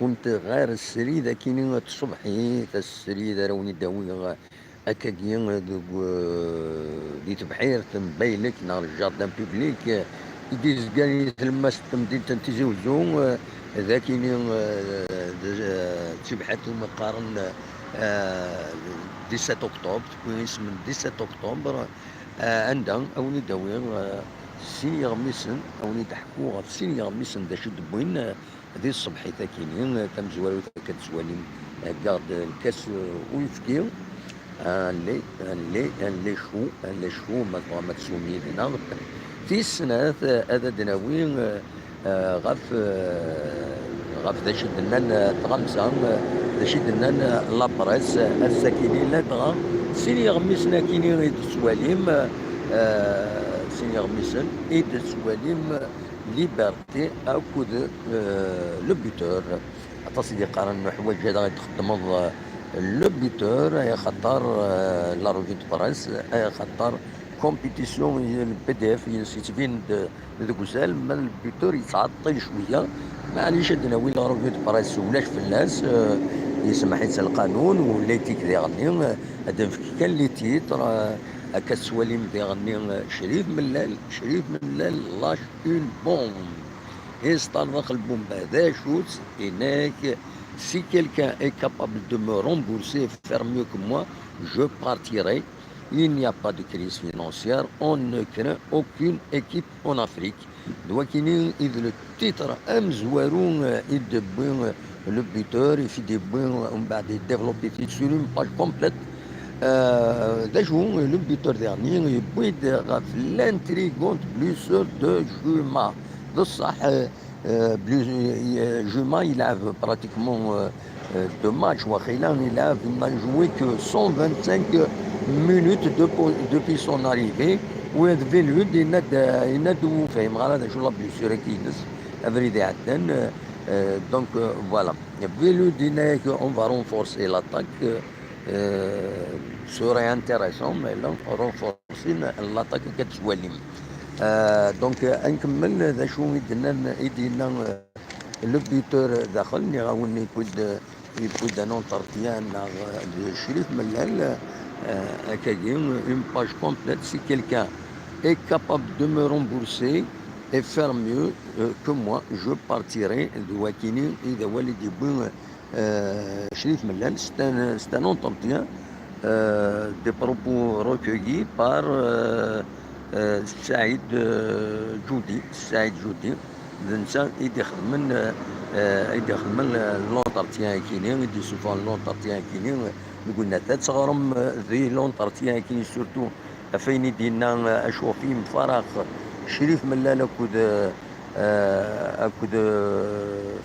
كنت غير السري ذا كيني تصبحي السري ذا روني داوي أكاديين دي تبحير تنبايلك نار الجاردان بوبليك يديز كاني تلمس تمدين تنتيزي وزون ذا كيني تبحث مقارن 17 أكتوبر تكون اسم 17 أكتوبر عندهم أوني داوي سيني غميسن أوني تحكوا سيني غميسن ذا شد بوين هذه الصبحية كاينين تمزوالو كتزوالين كارد الكاس ويفكيو اللي شو ما تسومي لنا في السنة هذا دناوين غاف ذا شدنا تغمسان ذا شدنا لابريس الساكنين لا تغا سيني غميسنا كينين غيد السواليم سيني غميسن ايد السواليم ليبرتي اكود لو بيتور تصدي قارن حوايج هذا غيتخدم لو بيتور يا خطر لا روفي دو بريس يا خطر كومبيتيسيون البي دي اف يتبين ذوك وسال ما البيتور يتعطل شويه معليش عندنا وين لا روفي دو بريس ولاش فلاس يسمح ينسى القانون ولا يتيك ذي غني هذا كان لي تيتر كسواليم ذي غني شريف ملال لاش اون بومب يستنطق البومبا ذا شوت هناك si quelqu'un est capable de me rembourser, faire mieux que moi, je partirai. Il n'y a pas de crise financière, on ne craint aucune équipe en Afrique. Douakini, il le titre Amzouaroun, il de bon le buteur, il fait des bons, on va développer sur une page complète. Le buteur dernier, il peut l'intrigante blessure de Juma. Juma, il a pratiquement deux matchs. Il n'a joué que 125 minutes depuis son arrivée. Velud, il n'a tout fait. La blessure qui donc voilà. Velud, on va renforcer l'attaque. Serait intéressant, mais là, renforcer l'attaque كتسواليم. دونك نكمل ذا شو يدينا لو بيتور داخل اللي غاوني يكود ان اونترتيان شريف ملال اكاديم اون باج كومبليت سي كيلكان est capable de me rembourser et faire mieux que moi, je partirai de Wakini et de Walidi Boum Sherif Mellal. C'est un entretien des propos recueillis par Saïd Joudi. Saïd Joudi. الانسان يدخل من لونتارتيان كينين يدي سوفون لونتارتيان كينين قلنا ثلاث صغرم ذي لونتارتيان كينين سورتو فين يدينا اشوفي من فراغ شريف ملال اكود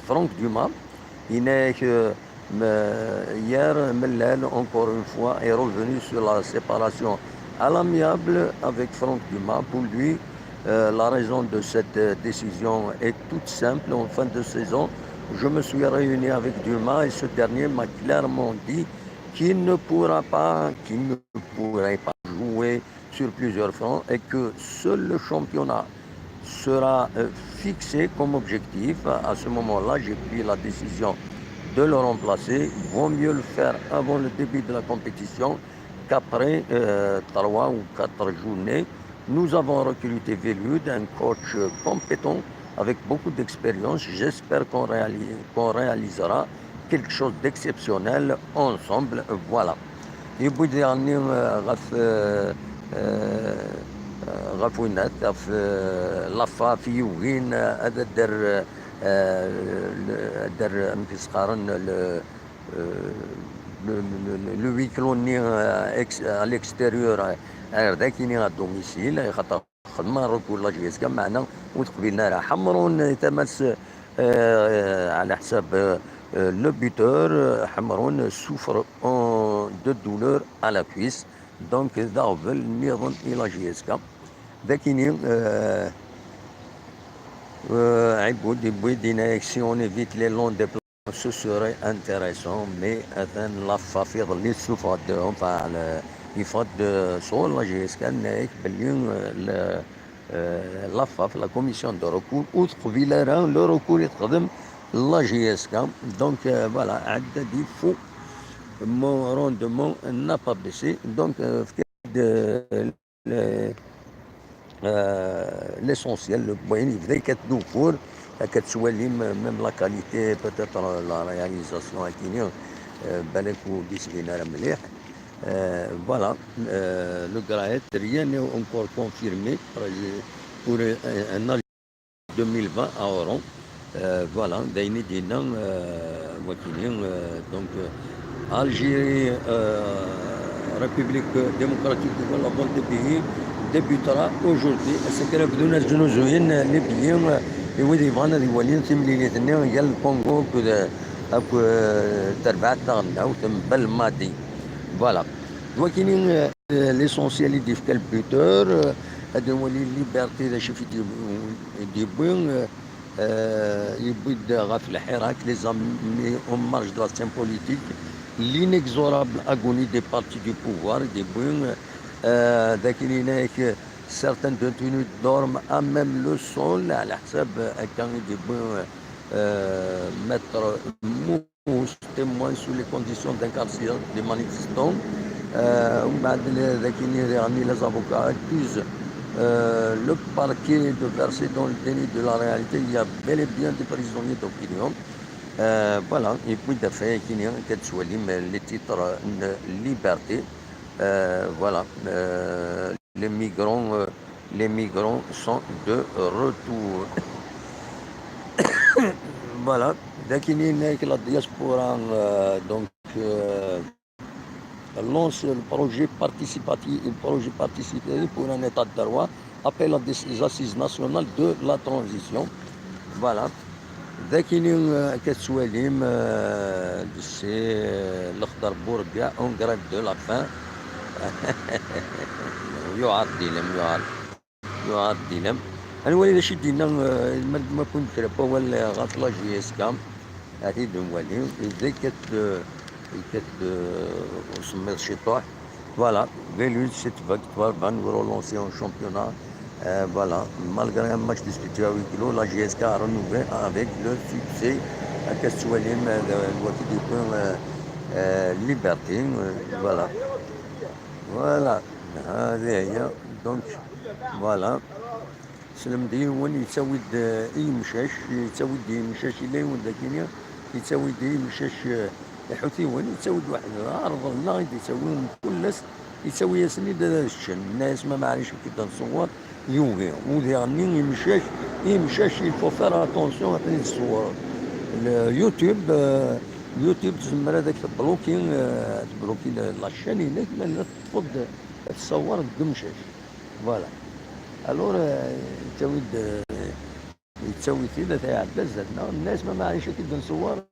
فرانك دوما هناك hier Mellal encore une fois est revenu sur la séparation à l'amiable avec Franck Dumas. Pour lui, la raison de cette décision est toute simple. En fin de saison, je me suis réuni avec Dumas et ce dernier m'a clairement dit qu'il ne pourrait pas jouer sur plusieurs fronts et que seul le championnat sera fixé comme objectif. À ce moment-là, j'ai pris la décision de le remplacer. Vaut mieux le faire avant le début de la compétition qu'après 3 ou 4 journées. Nous avons recruté Velud, un coach compétent avec beaucoup d'expérience. J'espère qu'on réalisera quelque chose d'exceptionnel ensemble. Voilà. يبغي يعني غفوينات في لافا في وين هذا در مكسقارن لو ويكلوني à l'extérieur هذا كاينين à domicile خاطر خدمه ركول لا جيسكا معنا وتقبلنا راه حمرون يتمس على حساب le buteur حمرون souffre de douleur à la cuisse donc ضرب نيضن الى جيسكا ذاكينين عبود يبوي si on évite les longs déplacements ce serait intéressant mais la في ظل souffre de enfin يفضل صول لا جيسكا نايك بليون لافا في لا كوميسيون دو ركول وتقبيل راه لو ركول يتقدم la GSK. Donc voilà, عدة دي فو mon rendement n'a pas baissé. Donc l'essentiel, le moyen, il faudrait qu'être nous pour même la qualité, peut-être la réalisation à Kenya, بالك وديسبينا مليح. Voilà, le Graet, rien n'est encore confirmé pour un an 2020 à Oran. Voilà, دايني دينا وكيلين donc Algérie, République démocratique du Congo du pays débutera aujourd'hui. السكرة بدون الجنوزويين الليبيين يودي يبغانا الولين تمليلية هي الكونغو أكو تربعة تغنى وتم بالمادي. Voilà. وكاينين ليسونسيال اللي في كالبيوتور هذا هو الليبرتي اذا شفت يبوين يبود غاف الحراك لي زامي اون مارج دو لاسيان بوليتيك l'inexorable agonie des partis du pouvoir des bouins ذاك اللي هناك certains détenus dorment à même le sol على حساب كان يبوين mettre mousse témoin sous les conditions d'incarcération des manifestants. Les avocats accusent le parquet de verser dans le déni de la réalité. Il y a bel et bien des prisonniers d'opinion. Voilà, et puis de fait, les titres liberté. Voilà, les migrants sont de retour. Voilà, dès qu'il y a la diaspora, donc lance le projet participatif pour un état de droit, appelle les assises nationales de la transition. Voilà. Dès qu'il y a كتسواليم c'est l'Akhdar Bourga en grève de la faim. يعاد ديلم أنا ولي شي دينا ما كنت كربا ولا غاطلا جي اس كام هذه دموالي إذا كت سميت شطوح. Voilà, Vélut, cette victoire va nous relancer en championnat. Voilà, malgré un match disputé à 8 kilos, la GSK a renouvelé avec le succès à Kastoualim, le point Liberté. Voilà, voilà, donc voilà. سلمدي هو اللي يتسوي اي مشاش يتسوي دي مشاش اللي هو ذاكينيا يتسوي دي مشاش الحوثي هو اللي يتسوي واحد عرض الله يتسويهم كلس يتسوي ياسني دا الشن الناس ما معرفش كي تنصور يوغي ودي غني مشاش يفو فير اتونسيون عطيني الصور اليوتيوب يوتيوب تسمى هذاك تبلوكي لاشين هناك ما تفض تصور الدمشاش. فوالا الور يتسوي كذا تاع بزتنا الناس ما معليش كي نصور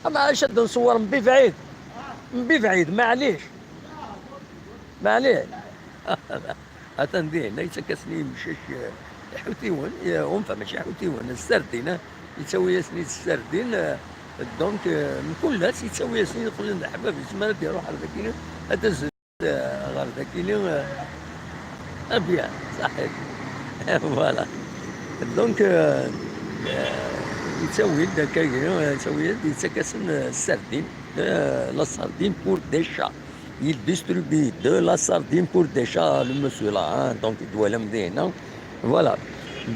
ما عادش نصور من بعيد معليش اتندين ليس كسني مشاش حوتيون هم ماشي حوتيون السردين يتسوي سنين السردين دونك من كل ناس يتسوي سنين يقول لنا حباب يسمى يروح على ذاكين هذا غير ذاكين bien صحيح. فوالا دونك يتسوي يتسكسن السردين la sardine pour des chats. Il distribue de la sardine pour des chats, le monsieur là, hein, donc il doit l'amener, non? Voilà.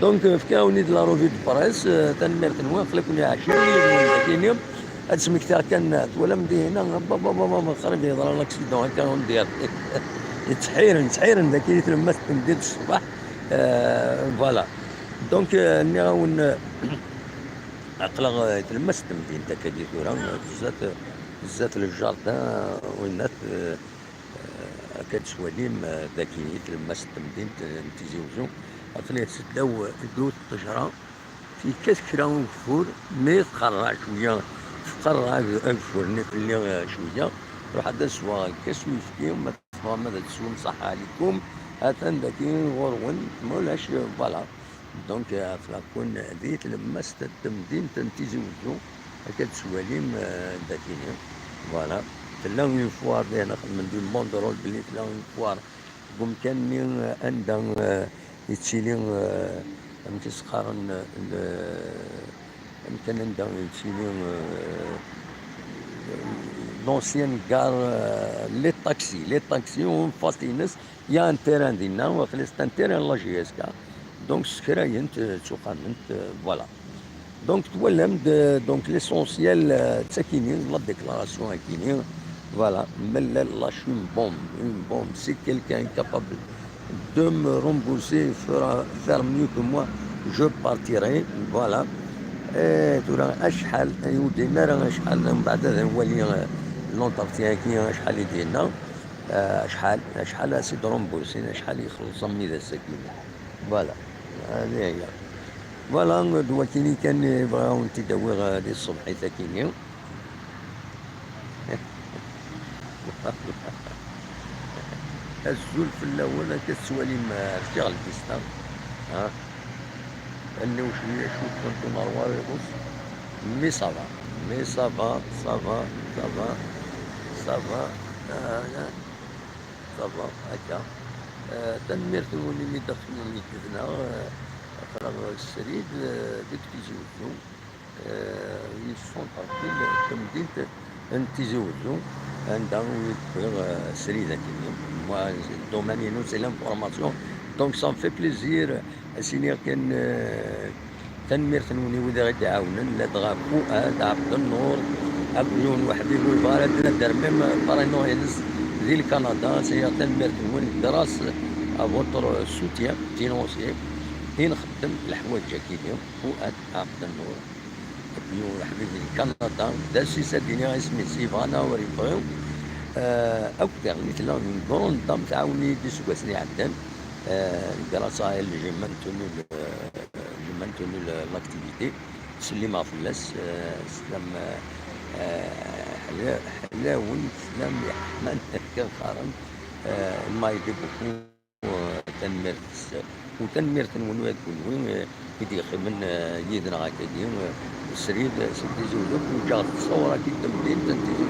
Donc في كاوني de la revue de presse تنمرت نواف لكم يا عشرين هاد سمكتها كان ولا مدي هنا بابا خرب يضرب الاكسيدون هكا ندير تحيرن ذاك اللي تلمست ندير الصباح. فوالا دونك نغاون عقلا تلمست مدينة كدير ثورة بزاف الجاردان وينات كتسواليم ذاك اللي تلمست مدينة تيزيوزو عقلي تسداو الطجرة في كاس كرا ونفور مي تقرع شوية تقرع الفرن اللي شوية روح هذا سوا كاس ويسكي وما تفهم ماذا تسوم صح عليكم هاتن داكين غورون مولاش. فوالا دونك فلاكون هذه لمست التمدين تنتيزي وزو هكا تسواليم داكين. فوالا تلاوين فوار دينا من دون بوندرول بلي تلاوين فوار قوم كان عندها يتشيلين متسقارن كان عندنا تشيني لونسيان كار لي طاكسي وفاستينس يا ان تيران ديالنا وخلصت ان تيران لا جي اس كا دونك سكراينت تسوقانت فوالا دونك تولمد دونك ليسونسيال تساكينين لا ديكلاراسيون كينين فوالا ملال لاشي اون بومب سي كيلكان كابابل de me rembourser, faire mieux que moi, je partirai, voilà. ترى اشحال يودي ما راه اشحال من بعد هذا هو اللي لونتارتيان كي اشحال يدينا اشحال سيد رومبورسين اشحال يخلص من ذا السكينه فوالا هذه هي فوالا دوا كيني كان يبغاو انت داوي غادي الصبح ثاكيني الزول في الاول كتسوالي ما اشتغل كيستا ها اللي وشويه شوف كنت مروار يبص مي صافا مي صافا صافا صافا صافا صافا هكا تنميرت اللي دخلنا اللي كذنا فراغ السريد ديك تيزوجو يسون تركيل كمدينة تيزي وزو عندها سريدة كيني moi الدومين ينو سي لانفورماسيون دونك سا في بليزير اسيني كان تنمير تنوني وذا غادي يعاونن لا دغا فؤاد عبد النور ابنون وحبيب البارد دار ميم بارينويلز ديال كندا سي تنمير تنوني دراس افوتر سوتيان فينونسيي فين نخدم الحوايج كيدير فؤاد عبد النور ابنون حبيبي كندا دار سي ديني اسمي سيفانا وريبريو اكثر مثل اون كروند دام تعاوني دي سواس اللي عندنا grâce à elle j'ai maintenu l'activité سلم فلاس سلام حلاون سلام يحمل كان خارن ما يدي بوكو تنمير وتنمير تنون وين كيدي خمن يدنا غاكدين السريد سيدي زوجك وجات الصورة كي تمدين تنتيجو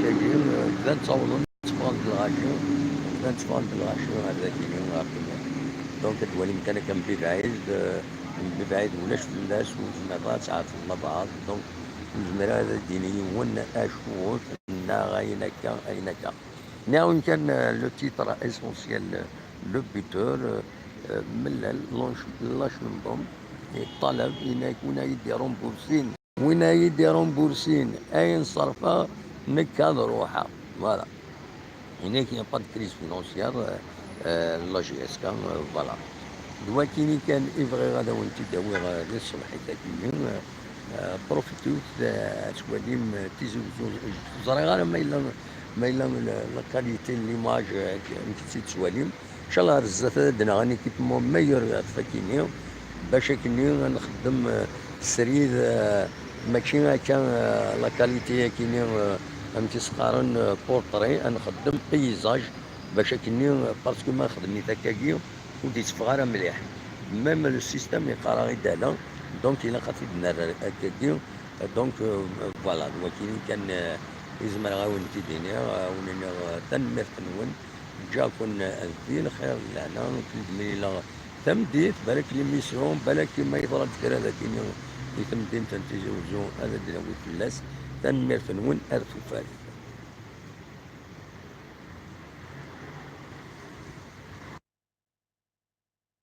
جايين بدا تصورون تفاند الغاشيو بدا تفاند الغاشيو هذا كينين غاكدين دونك تولي مكان كان ببعيد ولاش فلاس وزمرات عارفين بعض دونك الزمرة هذا الديني ون اشهر نا غاينكا اينكا ناون كان لو تيتر اسونسيال لو بيتور من لاشنبوم الطلب وين يديرون بورسين وين يديرون بورسين اين صرفه نكاد روحها فوالا هناك يا با دو كريز فينونسيير لا جي اس كان فوالا دوا كيني كان افغي غادا وانت داوي غادي الصبح تاكيني بروفيتو تسواليم تيزوجو زري غير ما الا لا كاليتي ليماج كي تسواليم ان شاء الله رزات دنا غاني كيف ميور فاكيني باش كني نخدم السريد ماشي كان لا كاليتي كيني فهمتي سقارن بورطري نخدم بيزاج باش كني باسكو ما خدمني تاكاكي وديت فغاره مليح ميم لو سيستيم يقرا غير دالا دونك الا خاطي دنا هكاكي دونك فوالا ولكن كان يزمر غاون تيديني وننا تنمر تنون جاكون الدين خير لنا كل لا تمديت بالك لي ميسيون بالك ما يضرب كرا هذا كيني تمدين تنتجوزو هذا ديال فلاس تنمر تنون ارثو فاري